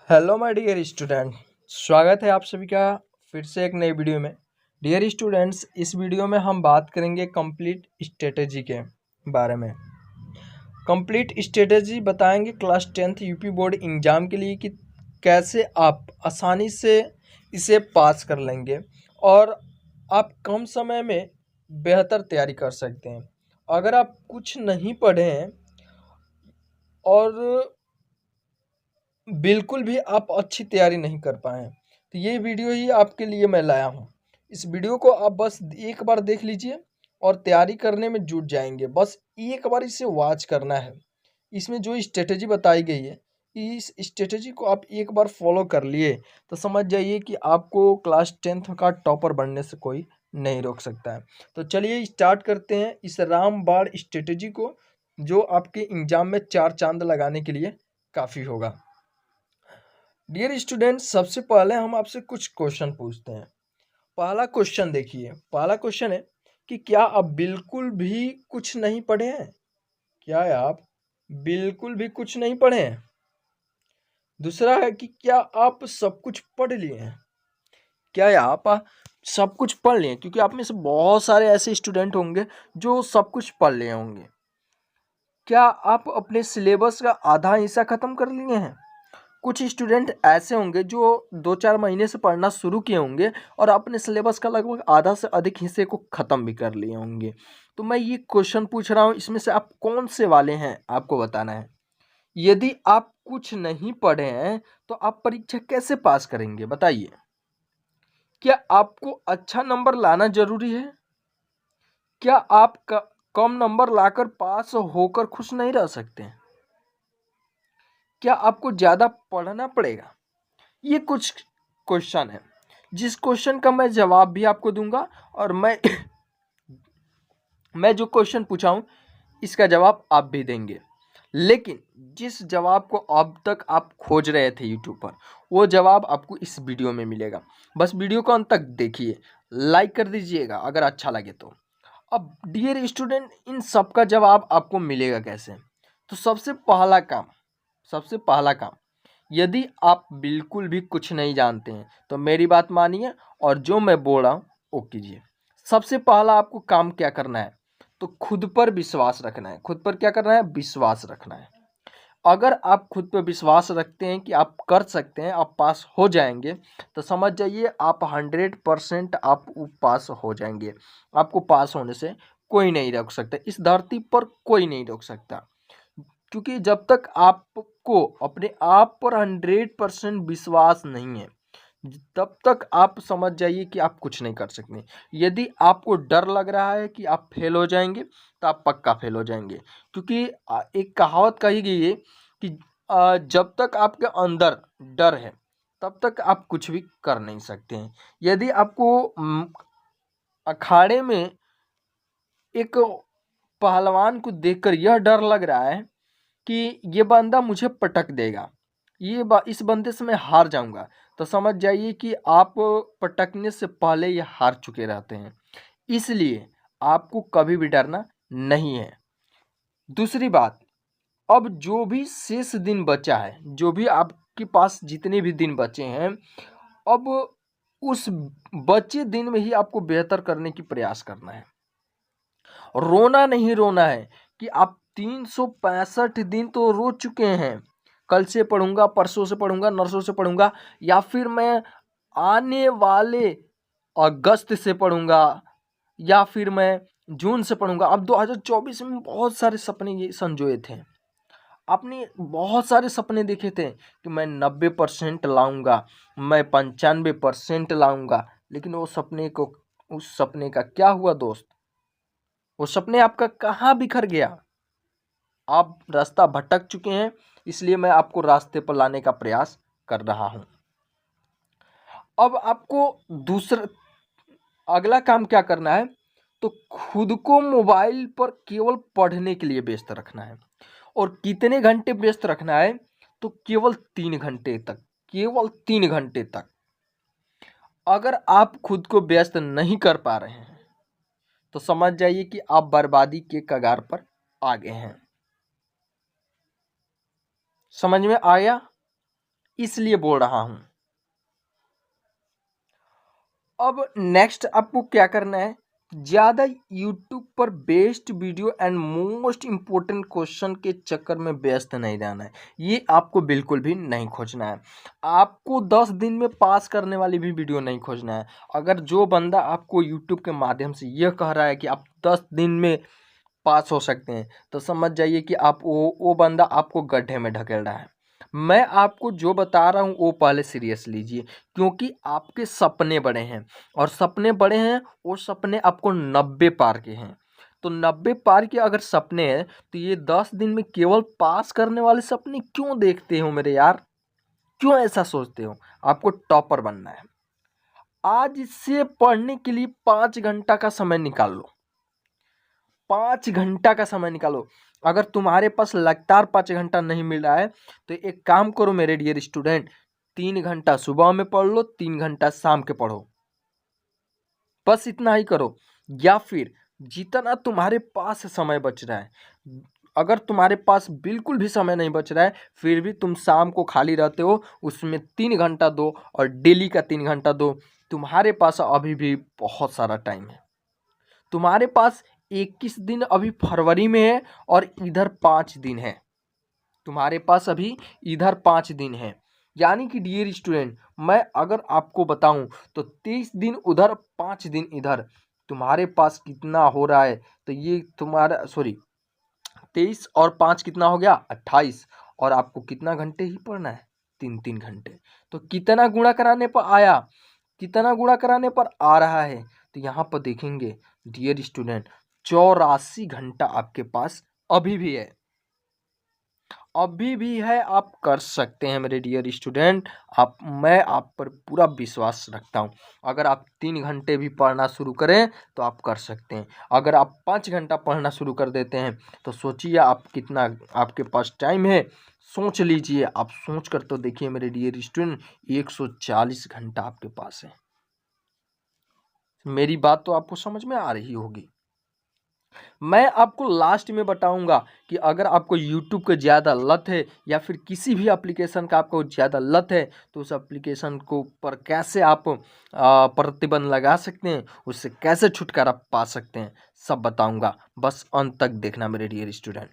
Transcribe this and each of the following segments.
Hello my dear student. स्वागत है आप सभी का फिर से एक नई वीडियो में। डियर स्टूडेंट्स, इस वीडियो में हम बात करेंगे कंप्लीट स्ट्रेटजी के बारे में। कंप्लीट स्ट्रेटजी बताएंगे class 10th UP board exam के लिए कि कैसे आप आसानी से इसे पास कर लेंगे और आप कम समय में बेहतर तैयारी कर सकते हैं। अगर आप कुछ नहीं पढ़े हैं और बिल्कुल भी आप अच्छी तैयारी नहीं कर पाए हैं, तो ये वीडियो ही आपके लिए मैं लाया हूँ। इस वीडियो को आप बस एक बार देख लीजिए और तैयारी करने में जुट जाएंगे। बस एक बार इसे वॉच करना है। इसमें जो स्ट्रेटजी बताई गई है, इस स्ट्रेटजी को आप एक बार फॉलो कर लिए तो समझ जाइए कि आपको क्लास 10th का टॉपर बनने से कोई नहीं रोक सकता है। तो चलिए स्टार्ट करते हैं इस रामबाण स्ट्रेटजी को, जो आपके एग्जाम में 4 चांद लगाने के लिए काफ़ी होगा। डियर स्टूडेंट, सबसे पहले हम आपसे कुछ क्वेश्चन पूछते हैं। पहला क्वेश्चन देखिए। पहला क्वेश्चन है कि क्या आप बिल्कुल भी कुछ नहीं पढ़े हैं? क्या आप बिल्कुल भी कुछ नहीं पढ़े हैं? दूसरा है कि क्या आप सब कुछ पढ़ लिए हैं? क्या आप सब कुछ पढ़ लिए हैं? क्योंकि आप में से बहुत सारे ऐसे स्टूडेंट होंगे जो सब कुछ पढ़ लिए होंगे। क्या आप अपने सिलेबस का आधा हिस्सा खत्म कर लिए हैं? कुछ स्टूडेंट ऐसे होंगे जो 2-4 महीने से पढ़ना शुरू किए होंगे और अपने सिलेबस का लगभग आधा से अधिक हिस्से को ख़त्म भी कर लिए होंगे। तो मैं ये क्वेश्चन पूछ रहा हूँ, इसमें से आप कौन से वाले हैं आपको बताना है। यदि आप कुछ नहीं पढ़े हैं तो आप परीक्षा कैसे पास करेंगे बताइए। क्या आपको अच्छा नंबर लाना ज़रूरी है? क्या आप कम नंबर लाकर पास होकर खुश नहीं रह सकते? क्या आपको ज़्यादा पढ़ना पड़ेगा? ये कुछ क्वेश्चन है जिस क्वेश्चन का मैं जवाब भी आपको दूंगा और मैं जो क्वेश्चन पूछा हूँ इसका जवाब आप भी देंगे। लेकिन जिस जवाब को अब तक आप खोज रहे थे यूट्यूब पर, वो जवाब आपको इस वीडियो में मिलेगा। बस वीडियो को अंत तक देखिए, लाइक कर दीजिएगा अगर अच्छा लगे तो। अब डियर स्टूडेंट, इन सब का जवाब आपको मिलेगा कैसे? तो सबसे पहला काम, यदि आप बिल्कुल भी कुछ नहीं जानते हैं तो मेरी बात मानिए और जो मैं बोल रहा हूँ वो कीजिए। सबसे पहला आपको काम क्या करना है? तो खुद पर विश्वास रखना है। खुद पर क्या करना है? विश्वास रखना है। अगर आप खुद पर विश्वास रखते हैं कि आप कर सकते हैं, आप पास हो जाएंगे, तो समझ जाइए आप 100% आप पास हो जाएंगे। आपको पास होने से कोई नहीं रोक सकता, इस धरती पर कोई नहीं रोक सकता। क्योंकि जब तक आपको अपने आप पर 100% विश्वास नहीं है, तब तक आप समझ जाइए कि आप कुछ नहीं कर सकते। यदि आपको डर लग रहा है कि आप फेल हो जाएंगे तो आप पक्का फेल हो जाएंगे। क्योंकि एक कहावत कही गई है कि जब तक आपके अंदर डर है तब तक आप कुछ भी कर नहीं सकते हैं। यदि आपको अखाड़े में एक पहलवान को देखकर यह डर लग रहा है कि ये बंदा मुझे पटक देगा, इस बंदे से मैं हार जाऊंगा, तो समझ जाइए कि आप पटकने से पहले ये हार चुके रहते हैं। इसलिए आपको कभी भी डरना नहीं है। दूसरी बात, अब जो भी शेष दिन बचा है, जो भी आपके पास जितने भी दिन बचे हैं, अब उस बचे दिन में ही आपको बेहतर करने की प्रयास करना है। रोना नहीं रोना है कि आप 365 दिन तो रो चुके हैं। कल से पढ़ूंगा, परसों से पढ़ूंगा, नरसों से पढ़ूंगा, या फिर मैं आने वाले अगस्त से पढ़ूंगा, या फिर मैं जून से पढ़ूंगा। अब 2024 में बहुत सारे सपने ये संजोए थे। आपने बहुत सारे सपने देखे थे कि मैं 90% लाऊंगा, मैं 95% लाऊंगा, लेकिन उस सपने का क्या हुआ दोस्त? वो सपने आपका कहाँ बिखर गया? आप रास्ता भटक चुके हैं, इसलिए मैं आपको रास्ते पर लाने का प्रयास कर रहा हूं। अब आपको दूसरा अगला काम क्या करना है? तो खुद को मोबाइल पर केवल पढ़ने के लिए व्यस्त रखना है। और कितने घंटे व्यस्त रखना है? तो केवल 3 घंटे तक, केवल 3 घंटे तक। अगर आप खुद को व्यस्त नहीं कर पा रहे हैं तो समझ जाइए कि आप बर्बादी के कगार पर आ गए हैं। समझ में आया? इसलिए बोल रहा हूं। अब नेक्स्ट आपको क्या करना है, ज़्यादा यूट्यूब पर best video and most important question के चक्कर में व्यस्त नहीं रहना है। ये आपको बिल्कुल भी नहीं खोजना है। आपको 10 दिन में पास करने वाली भी वीडियो नहीं खोजना है। अगर जो बंदा आपको यूट्यूब के माध्यम से यह कह रहा है कि आप 10 दिन में पास हो सकते हैं, तो समझ जाइए कि आप वो बंदा आपको गड्ढे में ढकेल रहा है। मैं आपको जो बता रहा हूँ वो पहले सीरियस लीजिए, क्योंकि आपके सपने बड़े हैं, और सपने बड़े हैं, वो सपने आपको 90 पार के हैं। तो 90 पार के अगर सपने हैं, तो ये 10 दिन में केवल पास करने वाले सपने क्यों देखते हो मेरे यार? क्यों ऐसा सोचते हो? आपको टॉपर बनना है। आज इससे पढ़ने के लिए 5 घंटा का समय निकाल लो। 5 घंटा का समय निकालो। अगर तुम्हारे पास लगातार 5 घंटा नहीं मिल रहा है, तो एक काम करो मेरे डियर स्टूडेंट, 3 घंटा सुबह में पढ़ लो, 3 घंटा शाम के पढ़ो। बस इतना ही करो। या फिर जितना तुम्हारे पास समय बच रहा है, अगर तुम्हारे पास बिल्कुल भी समय नहीं बच रहा है, फिर भी तुम शाम को खाली रहते हो, उसमें 3 घंटा दो और डेली का 3 घंटा दो। तुम्हारे पास अभी भी बहुत सारा टाइम है। तुम्हारे पास 21 दिन अभी फरवरी में है, और इधर 5 दिन है। तुम्हारे पास अभी इधर 5 दिन है, यानी कि डियर स्टूडेंट, मैं अगर आपको बताऊं तो 23 दिन उधर, 5 दिन इधर। तुम्हारे पास कितना हो रहा है? तो ये तुम्हारा, सॉरी, 23 और 5 कितना हो गया? 28। और आपको कितना घंटे ही पढ़ना है? 3-3 घंटे। तो कितना गुणा कराने पर आया? कितना गुणा कराने पर आ रहा है? तो यहाँ पर देखेंगे डियर स्टूडेंट, 84 घंटा आपके पास अभी भी है। अभी भी है, आप कर सकते हैं मेरे डियर स्टूडेंट। मैं आप पर पूरा विश्वास रखता हूँ। अगर आप 3 घंटे भी पढ़ना शुरू करें तो आप कर सकते हैं। अगर आप 5 घंटा पढ़ना शुरू कर देते हैं, तो सोचिए आप कितना आपके पास टाइम है। सोच लीजिए, आप सोच कर तो देखिए मेरे डियर स्टूडेंट, 140 घंटा आपके पास है। मेरी बात तो आपको समझ में आ रही होगी। मैं आपको लास्ट में बताऊंगा कि अगर आपको YouTube का ज़्यादा लत है, या फिर किसी भी एप्लीकेशन का आपको ज़्यादा लत है, तो उस एप्लीकेशन को पर कैसे आप प्रतिबंध लगा सकते हैं, उससे कैसे छुटकारा पा सकते हैं, सब बताऊंगा। बस अंत तक देखना मेरे डियर स्टूडेंट।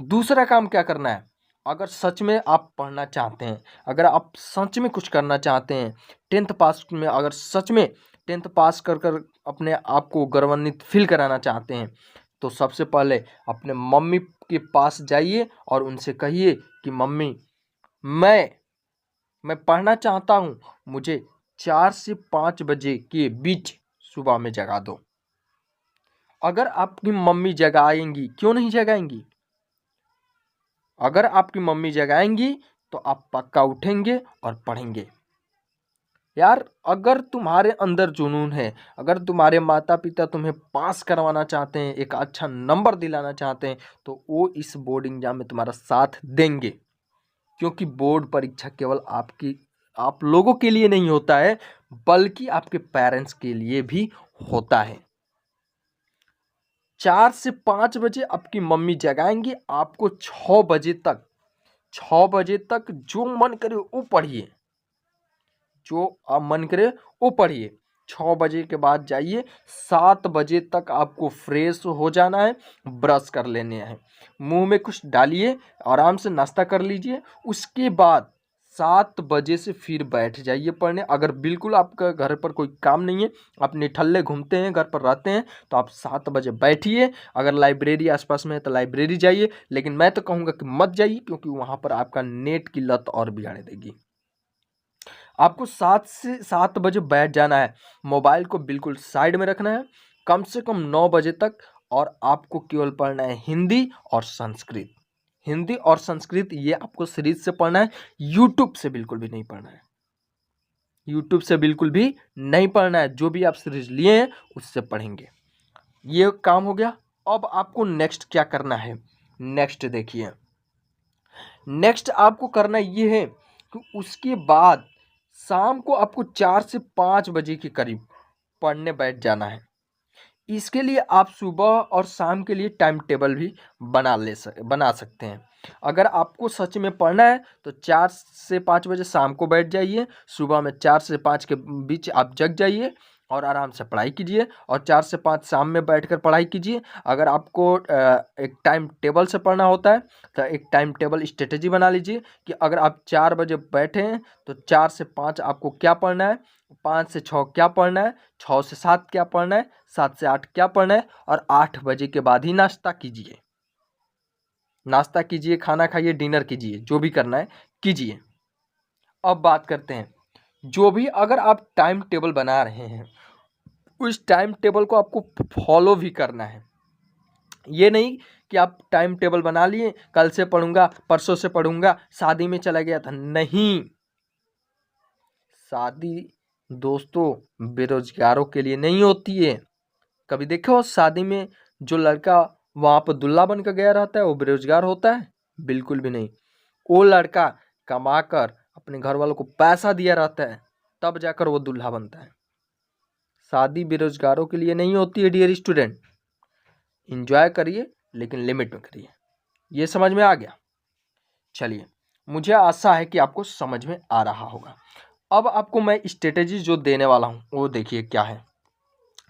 दूसरा काम क्या करना है, अगर सच में आप पढ़ना चाहते हैं, अगर आप सच में कुछ करना चाहते हैं, 10th पास में, अगर सच में 10th पास कर कर अपने आप को गौरवान्वित फील कराना चाहते हैं, तो सबसे पहले अपने मम्मी के पास जाइए और उनसे कहिए कि मम्मी, मैं पढ़ना चाहता हूँ, मुझे 4 से 5 बजे के बीच सुबह में जगा दो। अगर आपकी मम्मी जगाएंगी, क्यों नहीं जगाएंगी? अगर आपकी मम्मी जगाएंगी तो आप पक्का उठेंगे और पढ़ेंगे। यार, अगर तुम्हारे अंदर जुनून है, अगर तुम्हारे माता पिता तुम्हें पास करवाना चाहते हैं, एक अच्छा नंबर दिलाना चाहते हैं, तो वो इस बोर्ड एग्जाम में तुम्हारा साथ देंगे। क्योंकि बोर्ड परीक्षा केवल आप लोगों के लिए नहीं होता है, बल्कि आपके पेरेंट्स के लिए भी होता है। 4 से 5 बजे आपकी मम्मी जगाएंगी आपको। 6 बजे तक जो मन करे वो पढ़िए, जो आप मन करे वो पढ़िए। 6 बजे के बाद जाइए, 7 बजे तक आपको फ्रेश हो जाना है, ब्रश कर लेने हैं, मुंह में कुछ डालिए, आराम से नाश्ता कर लीजिए। उसके बाद 7 बजे से फिर बैठ जाइए पढ़ने। अगर बिल्कुल आपका घर पर कोई काम नहीं है, आप निठल्ले घूमते हैं, घर पर रहते हैं, तो आप 7 बजे बैठिए। अगर लाइब्रेरी आसपास में है तो लाइब्रेरी जाइए, लेकिन मैं तो कहूँगा कि मत जाइए, क्योंकि वहाँ पर आपका नेट की लत और बिगाड़ देगी। आपको 7 बजे बैठ जाना है, मोबाइल को बिल्कुल साइड में रखना है, कम से कम 9 बजे तक। और आपको केवल पढ़ना है हिंदी और संस्कृत। हिंदी और संस्कृत ये आपको सीरीज से पढ़ना है, यूट्यूब से बिल्कुल भी नहीं पढ़ना है। यूट्यूब से बिल्कुल भी नहीं पढ़ना है, जो भी आप सीरीज लिए हैं उससे पढ़ेंगे। ये काम हो गया। अब आपको नेक्स्ट क्या करना है, नेक्स्ट देखिए। नेक्स्ट आपको करना ये है कि उसके बाद शाम को आपको 4 से 5 बजे के करीब पढ़ने बैठ जाना है। इसके लिए आप सुबह और शाम के लिए टाइम टेबल भी बना सकते हैं। अगर आपको सच में पढ़ना है तो 4 से 5 बजे शाम को बैठ जाइए, सुबह में 4 से 5 के बीच आप जग जाइए और आराम से पढ़ाई कीजिए और 4 से 5 शाम में बैठकर पढ़ाई कीजिए। अगर आपको एक टाइम टेबल से पढ़ना होता है तो एक टाइम टेबल स्ट्रेटेजी बना लीजिए कि अगर आप 4 बजे बैठे हैं तो 4 से 5 आपको क्या पढ़ना है, 5 से 6 क्या पढ़ना है, 6 से 7 क्या पढ़ना है, 7 से 8 क्या पढ़ना है और 8 बजे के बाद ही नाश्ता कीजिए। नाश्ता कीजिए, खाना खाइए, डिनर कीजिए, जो भी करना है कीजिए। अब बात करते हैं, जो भी अगर आप टाइम टेबल बना रहे हैं उस टाइम टेबल को आपको फॉलो भी करना है। ये नहीं कि आप टाइम टेबल बना लिए, कल से पढ़ूंगा, परसों से पढ़ूंगा, शादी में चला गया था। नहीं, शादी दोस्तों बेरोजगारों के लिए नहीं होती है। कभी देखो शादी में जो लड़का वहां पर दुल्हा बनकर गया रहता है वो बेरोजगार होता है? बिल्कुल भी नहीं। वो लड़का कमाकर अपने घर वालों को पैसा दिया रहता है तब जाकर वो दूल्हा बनता है। शादी बेरोजगारों के लिए नहीं होती है डियर स्टूडेंट। एंजॉय करिए लेकिन लिमिट में करिए। ये समझ में आ गया? चलिए, मुझे आशा है कि आपको समझ में आ रहा होगा। अब आपको मैं स्ट्रेटेजी जो देने वाला हूँ वो देखिए क्या है।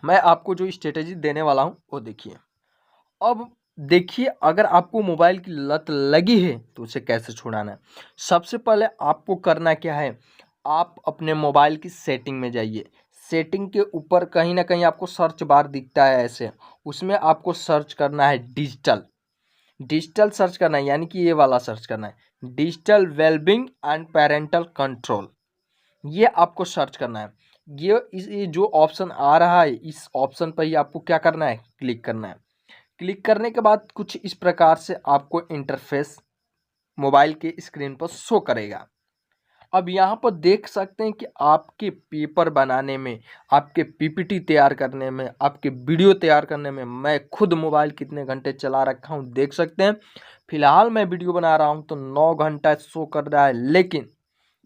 मैं आपको जो स्ट्रेटेजी देने वाला हूँ वो देखिए। अब देखिए, अगर आपको मोबाइल की लत लगी है तो उसे कैसे छुड़ाना है। सबसे पहले आपको करना क्या है, आप अपने मोबाइल की सेटिंग में जाइए। सेटिंग के ऊपर कहीं ना कहीं आपको सर्च बार दिखता है ऐसे, उसमें आपको सर्च करना है डिजिटल। डिजिटल सर्च करना है, यानी कि ये वाला सर्च करना है, digital wellbeing and parental control. ये आपको सर्च करना है। ये जो ऑप्शन आ रहा है इस ऑप्शन पर ही आपको क्या करना है, क्लिक करना है। क्लिक करने के बाद कुछ इस प्रकार से आपको इंटरफेस मोबाइल के स्क्रीन पर शो करेगा। अब यहाँ पर देख सकते हैं कि आपके पेपर बनाने में, आपके पीपीटी तैयार करने में, आपके वीडियो तैयार करने में मैं खुद मोबाइल कितने घंटे चला रखा हूँ देख सकते हैं। फिलहाल मैं वीडियो बना रहा हूँ तो 9 घंटा शो कर रहा है, लेकिन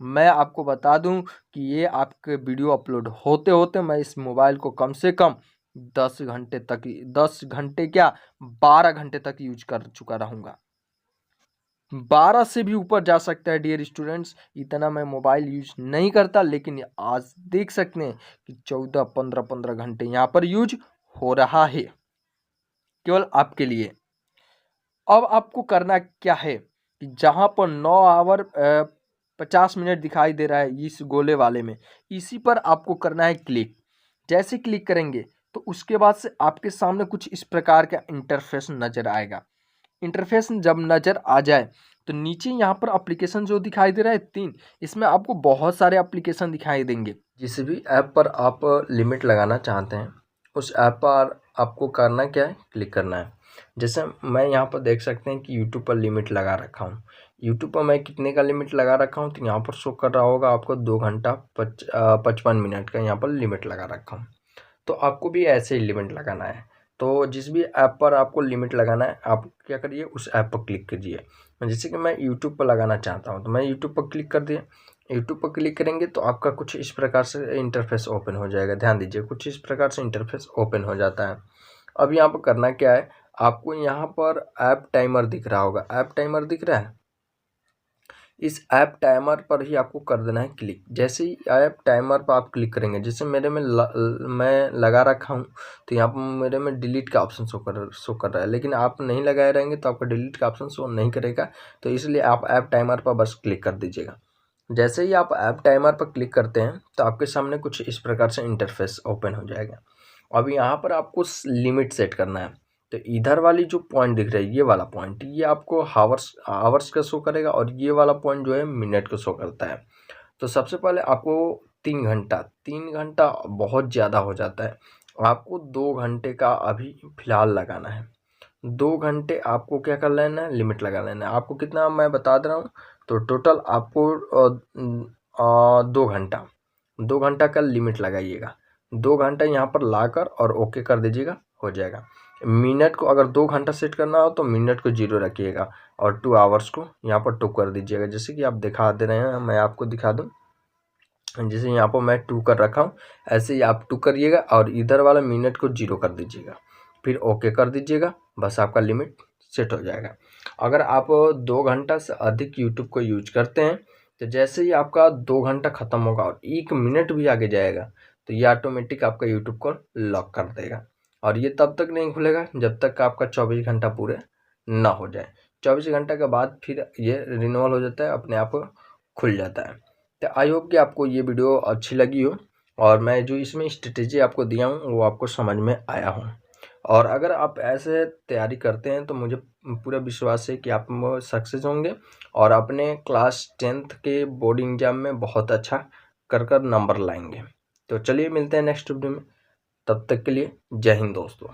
मैं आपको बता दूं कि ये आपके वीडियो अपलोड होते होते मैं इस मोबाइल को कम से कम 10 घंटे तक, 10 घंटे क्या 12 घंटे तक यूज कर चुका रहूँगा। 12 से भी ऊपर जा सकता है डियर स्टूडेंट्स। इतना मैं मोबाइल यूज नहीं करता, लेकिन आज देख सकते हैं कि 14, 15 घंटे यहाँ पर यूज हो रहा है केवल आपके लिए। अब आपको करना क्या है कि जहाँ पर 9 आवर 50 मिनट दिखाई दे रहा है इस गोले वाले में, इसी पर आपको करना है क्लिक। जैसे क्लिक करेंगे तो उसके बाद से आपके सामने कुछ इस प्रकार का इंटरफेस नज़र आएगा। इंटरफेस जब नज़र आ जाए तो नीचे यहाँ पर एप्लीकेशन जो दिखाई दे रहा है 3, इसमें आपको बहुत सारे एप्लीकेशन दिखाई देंगे। जिस भी ऐप पर आप लिमिट लगाना चाहते हैं उस ऐप पर आपको करना क्या है, क्लिक करना है। जैसे मैं यहाँ पर देख सकते हैं कि यूट्यूब पर लिमिट लगा रखा हूँ। यूट्यूब पर मैं कितने का लिमिट लगा रखा हूँ तो यहाँ पर शो कर रहा होगा आपको 2 घंटा 55 मिनट का यहाँ पर लिमिट लगा रखा हूँ। तो आपको भी ऐसे ही लिमिट लगाना है। तो जिस भी ऐप पर आपको लिमिट लगाना है आप क्या करिए, उस ऐप पर क्लिक कीजिए। जैसे कि मैं यूट्यूब पर लगाना चाहता हूँ तो मैं यूट्यूब पर क्लिक कर दिया। यूट्यूब पर क्लिक करेंगे तो आपका कुछ इस प्रकार से इंटरफेस ओपन हो जाएगा। ध्यान दीजिए, कुछ इस प्रकार से इंटरफेस ओपन हो जाता है। अब यहाँ पर करना क्या है, आपको यहाँ पर ऐप टाइमर दिख रहा होगा। ऐप टाइमर दिख रहा है, इस ऐप टाइमर पर ही आपको कर देना है क्लिक। जैसे ही ऐप टाइमर पर आप क्लिक करेंगे, जैसे मेरे में मैं लगा रखा हूँ तो यहाँ पर मेरे में डिलीट का ऑप्शन शो कर रहा है, लेकिन आप नहीं लगाए रहेंगे तो आपका डिलीट का ऑप्शन शो नहीं करेगा। तो इसलिए आप ऐप टाइमर पर बस क्लिक कर दीजिएगा। जैसे ही आप ऐप टाइमर पर क्लिक करते हैं तो आपके सामने कुछ इस प्रकार से इंटरफेस ओपन हो जाएगा। अब यहाँ पर आपको लिमिट सेट करना है। तो इधर वाली जो पॉइंट दिख रहा है, ये वाला पॉइंट, ये आपको हावर्स का शो करेगा और ये वाला पॉइंट जो है मिनट को शो करता है। तो सबसे पहले आपको 3 घंटा बहुत ज़्यादा हो जाता है। आपको 2 घंटे का अभी फ़िलहाल लगाना है। 2 घंटे आपको क्या कर लेना है, लिमिट लगा लेना है। आपको कितना मैं बता दे रहा हूँ, तो टोटल आपको 2 घंटा का लिमिट लगाइएगा। 2 घंटा यहाँ पर लाकर और ओके कर दीजिएगा, हो जाएगा। मिनट को अगर 2 घंटा सेट करना हो तो मिनट को 0 रखिएगा और 2 आवर्स को यहाँ पर 2 कर दीजिएगा। जैसे कि आप दिखा दे रहे हैं, मैं आपको दिखा दूँ। जैसे यहाँ पर मैं 2 कर रखा हूँ, ऐसे ही आप 2 करिएगा और इधर वाला मिनट को 0 कर दीजिएगा, फिर ओके कर दीजिएगा। बस आपका लिमिट सेट हो जाएगा। अगर आप 2 घंटा से अधिक यूट्यूब को यूज करते हैं तो जैसे ही आपका 2 घंटा ख़त्म होगा और 1 मिनट भी आगे जाएगा तो ये ऑटोमेटिक आपका यूट्यूब को लॉक कर देगा। और ये तब तक नहीं खुलेगा जब तक आपका 24 घंटा पूरे ना हो जाए। 24 घंटा के बाद फिर ये रिन्यूअल हो जाता है, अपने आप खुल जाता है। तो आई होप कि आपको ये वीडियो अच्छी लगी हो और मैं जो इसमें स्ट्रेटेजी आपको दिया हूँ वो आपको समझ में आया हो। और अगर आप ऐसे तैयारी करते हैं तो मुझे पूरा विश्वास है कि आप सक्सेस होंगे और अपने क्लास 10th के बोर्ड एग्जाम में बहुत अच्छा कर नंबर लाएंगे। तो चलिए मिलते हैं नेक्स्ट वीडियो में, तब तक के लिए जय हिंद दोस्तों।